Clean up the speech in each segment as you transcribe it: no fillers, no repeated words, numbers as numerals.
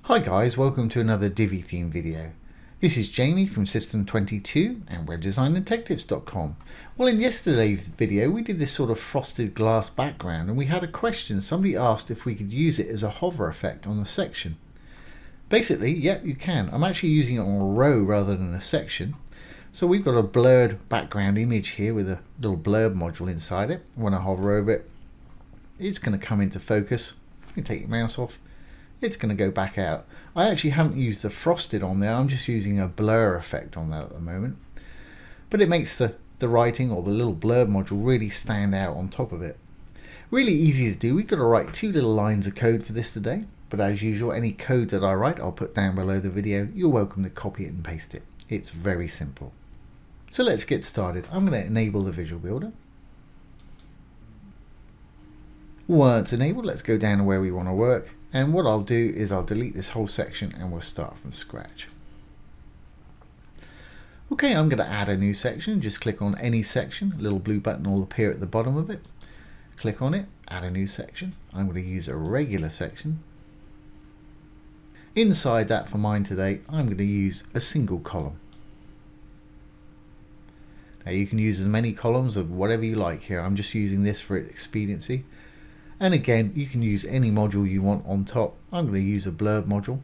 Hi guys, welcome to another Divi Theme video. This is Jamie from System22 and webdesignandtechtips.com. Well, in yesterday's video we did this sort of frosted glass background and we had a question. Somebody asked if we could use it as a hover effect on a section. Basically, yep, you can. I'm actually using it on a row rather than a section. So we've got a blurred background image here with a little blurb module inside it. When I hover over it, it's going to come into focus. You can take your mouse off. It's going to go back out. I actually haven't used the frosted on there. I'm just using a blur effect on that at the moment. But it makes the writing or the little blurb module really stand out on top of it. Really easy to do. We've got to write 2 little lines of code for this today. But as usual, any code that I write, I'll put down below the video. You're welcome to copy it and paste it. It's very simple. So let's get started. I'm going to enable the Visual Builder. Once enabled, let's go down to where we want to work. And what I'll do is I'll delete this whole section and we'll start from scratch. Okay, I'm going to add a new section. Just click on any section. A little blue button will appear at the bottom of it. Click on it, add a new section. I'm going to use a regular section. Inside that for mine today, I'm going to use a single column. Now you can use as many columns of whatever you like here. I'm just using this for expediency. And again, you can use any module you want on top. I'm going to use a blurb module.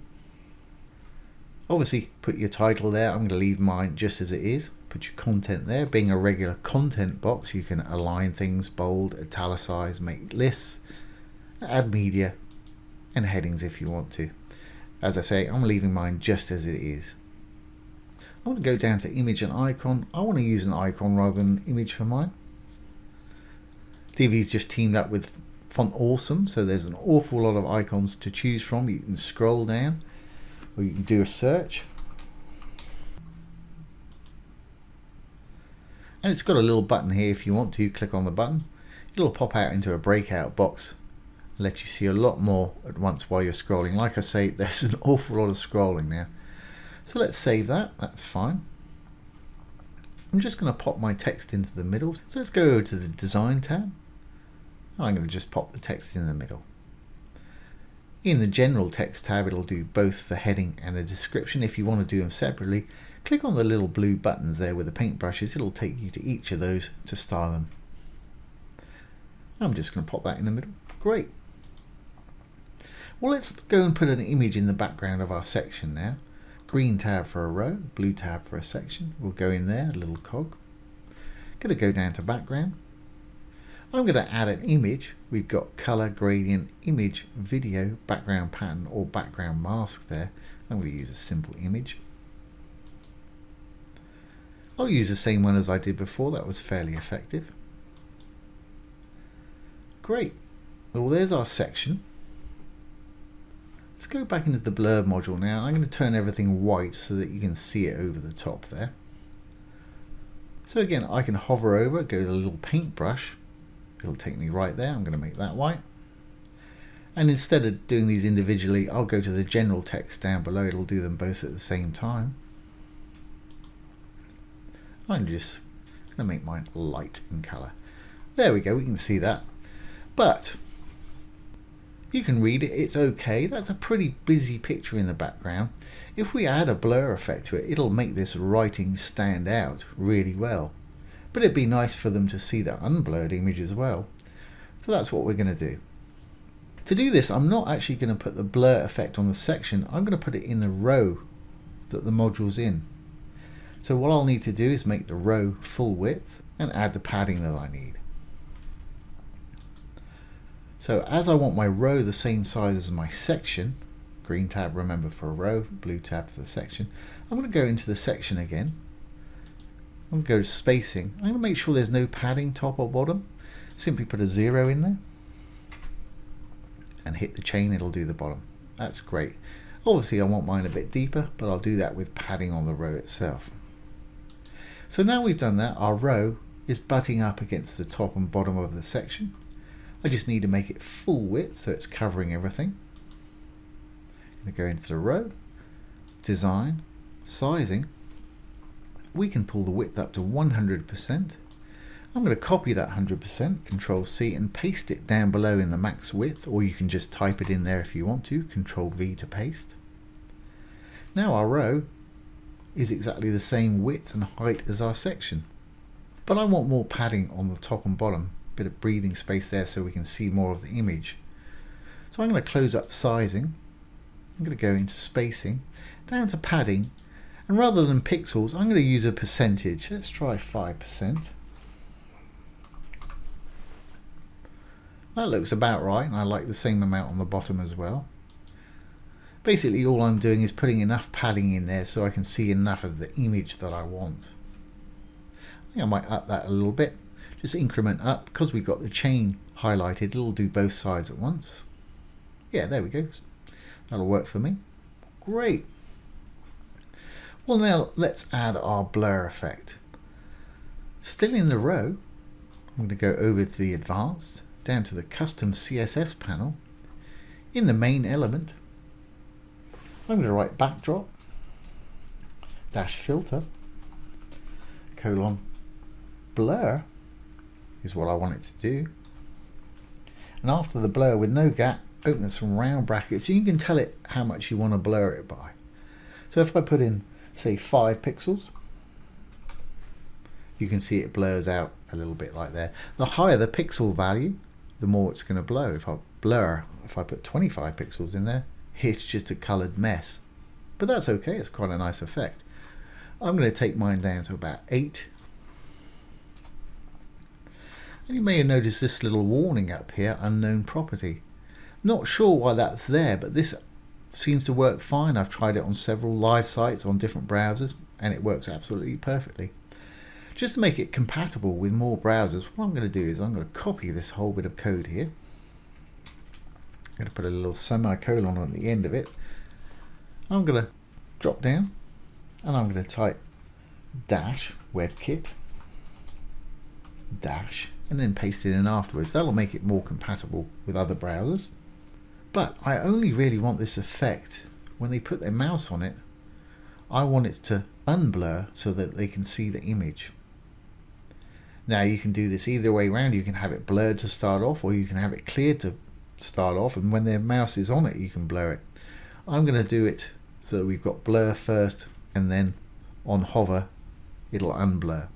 Obviously, put your title there. I'm going to leave mine just as it is. Put your content there. Being a regular content box, you can align things, bold, italicize, make lists, add media, and headings if you want to. As I say, I'm leaving mine just as it is. I want to go down to image and icon. I want to use an icon rather than an image for mine. Divi's just teamed up with Font Awesome, so there's an awful lot of icons to choose from. You can scroll down or you can do a search. And it's got a little button here. If you want to click on the button, it'll pop out into a breakout box, let you see a lot more at once while you're scrolling. Like I say, there's an awful lot of scrolling now. So let's save that. That's fine. I'm just going to pop my text into the middle. So let's go to the Design tab. I'm going to just pop the text in the middle. In the General Text tab, it'll do both the heading and the description. If you want to do them separately, click on the little blue buttons there with the paintbrushes. It'll take you to each of those to style them. I'm just going to pop that in the middle. Great. Well, let's go and put an image in the background of our section now. Green tab for a row, blue tab for a section. We'll go in there, a little cog. Going to go down to background. I'm going to add an image. We've got color, gradient, image, video, background pattern or background mask there. I'm going to use a simple image. I'll use the same one as I did before. That was fairly effective. Great. Well, there's our section. Let's go back into the blurb module now. I'm going to turn everything white so that you can see it over the top there. So again, I can hover over, go to the little paintbrush. It'll take me right there. I'm going to make that white. And instead of doing these individually, I'll go to the general text down below. It'll do them both at the same time. I'm just going to make mine light in color. There we go. We can see that. But you can read it. It's okay. That's a pretty busy picture in the background. If we add a blur effect to it, it'll make this writing stand out really well. But it'd be nice for them to see the unblurred image as well. So that's what we're going to do. To do this, I'm not actually going to put the blur effect on the section. I'm going to put it in the row that the module's in. So what I'll need to do is make the row full width and add the padding that I need. So as I want my row the same size as my section, green tab remember for a row, blue tab for the section, I'm going to go into the section again. I'm going to go to spacing. I'm going to make sure there's no padding top or bottom. Simply put a 0 in there and hit the chain. It'll do the bottom. That's great. Obviously I want mine a bit deeper, but I'll do that with padding on the row itself. So now we've done that, our row is butting up against the top and bottom of the section. I just need to make it full width so it's covering everything. I'm going to go into the row, design, sizing. We can pull the width up to 100%. I'm going to copy that 100%, Control C, and paste it down below in the max width, or you can just type it in there if you want to, Control V to paste. Now our row is exactly the same width and height as our section. But I want more padding on the top and bottom, a bit of breathing space there so we can see more of the image. So I'm going to close up sizing, I'm going to go into spacing, down to padding, and rather than pixels I'm going to use a percentage. Let's try 5%. That looks about right, and I like the same amount on the bottom as well. Basically all I'm doing is putting enough padding in there so I can see enough of the image that I want. I think I might up that a little bit, just increment up, because we've got the chain highlighted, it'll do both sides at once. Yeah, there we go, that'll work for me. Great. Well, now let's add our blur effect. Still in the row, I'm going to go over to the advanced, down to the Custom CSS Panel. In the main element, I'm going to write backdrop, dash filter, colon, blur is what I want it to do. And after the blur with no gap, open some round brackets so you can tell it how much you want to blur it by. So if I put in, say, 5 pixels, you can see it blurs out a little bit like there. The higher the pixel value, the more it's going to blow. If I put 25 pixels in there, it's just a coloured mess. But that's okay, it's quite a nice effect. I'm going to take mine down to about 8. And you may have noticed this little warning up here, unknown property. Not sure why that's there, but this seems to work fine. I've tried it on several live sites on different browsers and it works absolutely perfectly. Just to make it compatible with more browsers, what I'm going to do is I'm going to copy this whole bit of code here. I'm going to put a little semicolon on the end of it. I'm going to drop down and I'm going to type dash WebKit dash and then paste it in afterwards. That'll make it more compatible with other browsers. But I only really want this effect when they put their mouse on it. I want it to unblur so that they can see the image. Now you can do this either way around. You can have it blurred to start off, or you can have it cleared to start off, and when their mouse is on it you can blur it. I'm going to do it so that we've got blur first and then on hover it'll unblur.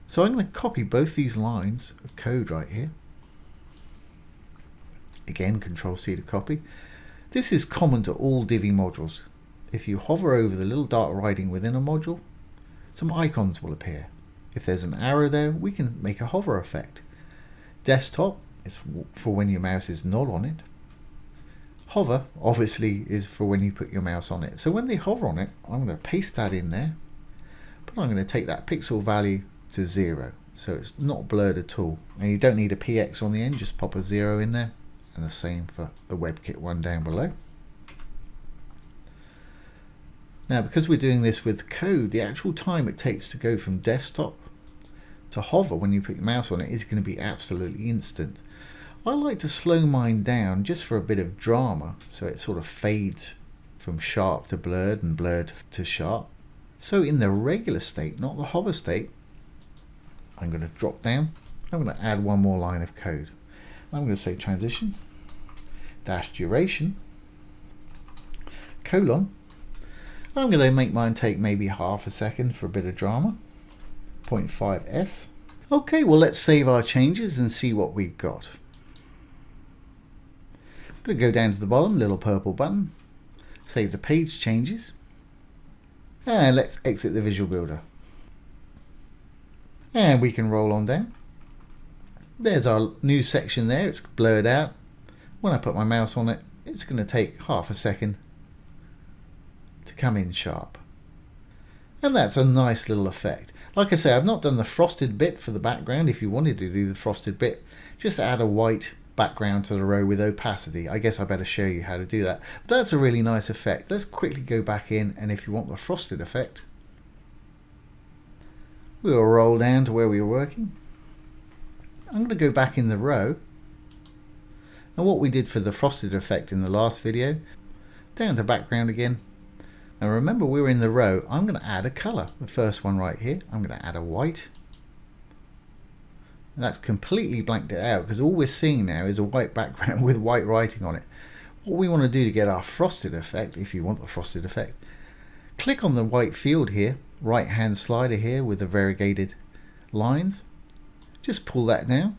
So I'm going to copy both these lines of code right here. Again, Control C to copy. This is common to all Divi modules. If you hover over the little dot writing within a module, some icons will appear. If there's an arrow there, we can make a hover effect. Desktop is for when your mouse is not on it. Hover, obviously, is for when you put your mouse on it. So when they hover on it, I'm going to paste that in there, but I'm going to take that pixel value to 0, so it's not blurred at all. And you don't need a PX on the end, just pop a 0 in there, and the same for the WebKit one down below. Now, because we're doing this with code, the actual time it takes to go from desktop to hover when you put your mouse on it is going to be absolutely instant. I like to slow mine down just for a bit of drama, so it sort of fades from sharp to blurred and blurred to sharp. So in the regular state, not the hover state, I'm going to drop down. I'm going to add one more line of code. I'm going to say transition dash duration colon. I'm going to make mine take maybe half a second for a bit of drama. 0.5s. Okay, well, let's save our changes and see what we've got. I'm going to go down to the bottom, little purple button, save the page changes, and let's exit the Visual Builder. And we can roll on down. There's our new section there, it's blurred out. When I put my mouse on it, it's going to take half a second to come in sharp. And that's a nice little effect. Like I say, I've not done the frosted bit for the background. If you wanted to do the frosted bit, just add a white background to the row with opacity. I guess I better show you how to do that. But that's a really nice effect. Let's quickly go back in, and if you want the frosted effect, we'll roll down to where we were working. I'm going to go back in the row, and what we did for the frosted effect in the last video, down to background again. Now remember, we were in the row. I'm going to add a color. The first one right here, I'm going to add a white. And that's completely blanked it out because all we're seeing now is a white background with white writing on it. what we want to do to get our frosted effect, if you want the frosted effect, click on the white field here, right hand slider here with the variegated lines. Just pull that down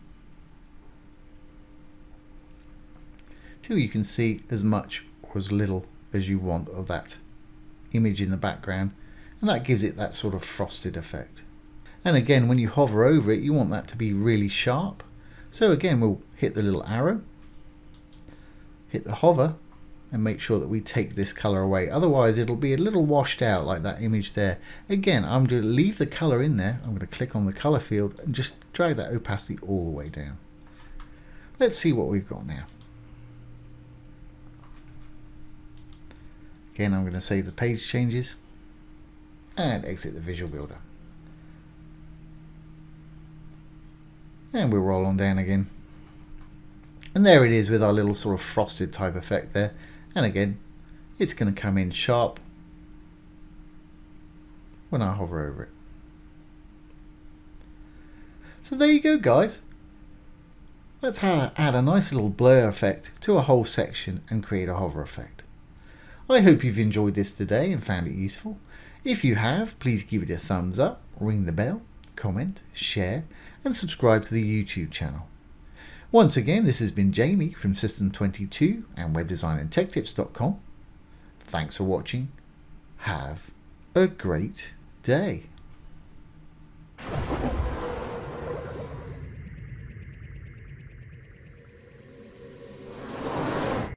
till you can see as much or as little as you want of that image in the background, and that gives it that sort of frosted effect. And again, when you hover over it, you want that to be really sharp. So again, we'll hit the little arrow, hit the hover, and make sure that we take this color away. Otherwise it'll be a little washed out like that image there. Again, I'm going to leave the color in there. I'm going to click on the color field and just drag that opacity all the way down. Let's see what we've got now. Again, I'm going to save the page changes and exit the Visual Builder. And we'll roll on down again. And there it is with our little sort of frosted type effect there. And again, it's going to come in sharp when I hover over it. So there you go, guys. Let's add a nice little blur effect to a whole section and create a hover effect. I hope you've enjoyed this today and found it useful. If you have, please give it a thumbs up, ring the bell, comment, share, and subscribe to the YouTube channel. Once again, this has been Jamie from System22 and webdesignandtechtips.com. Thanks for watching. Have a great day.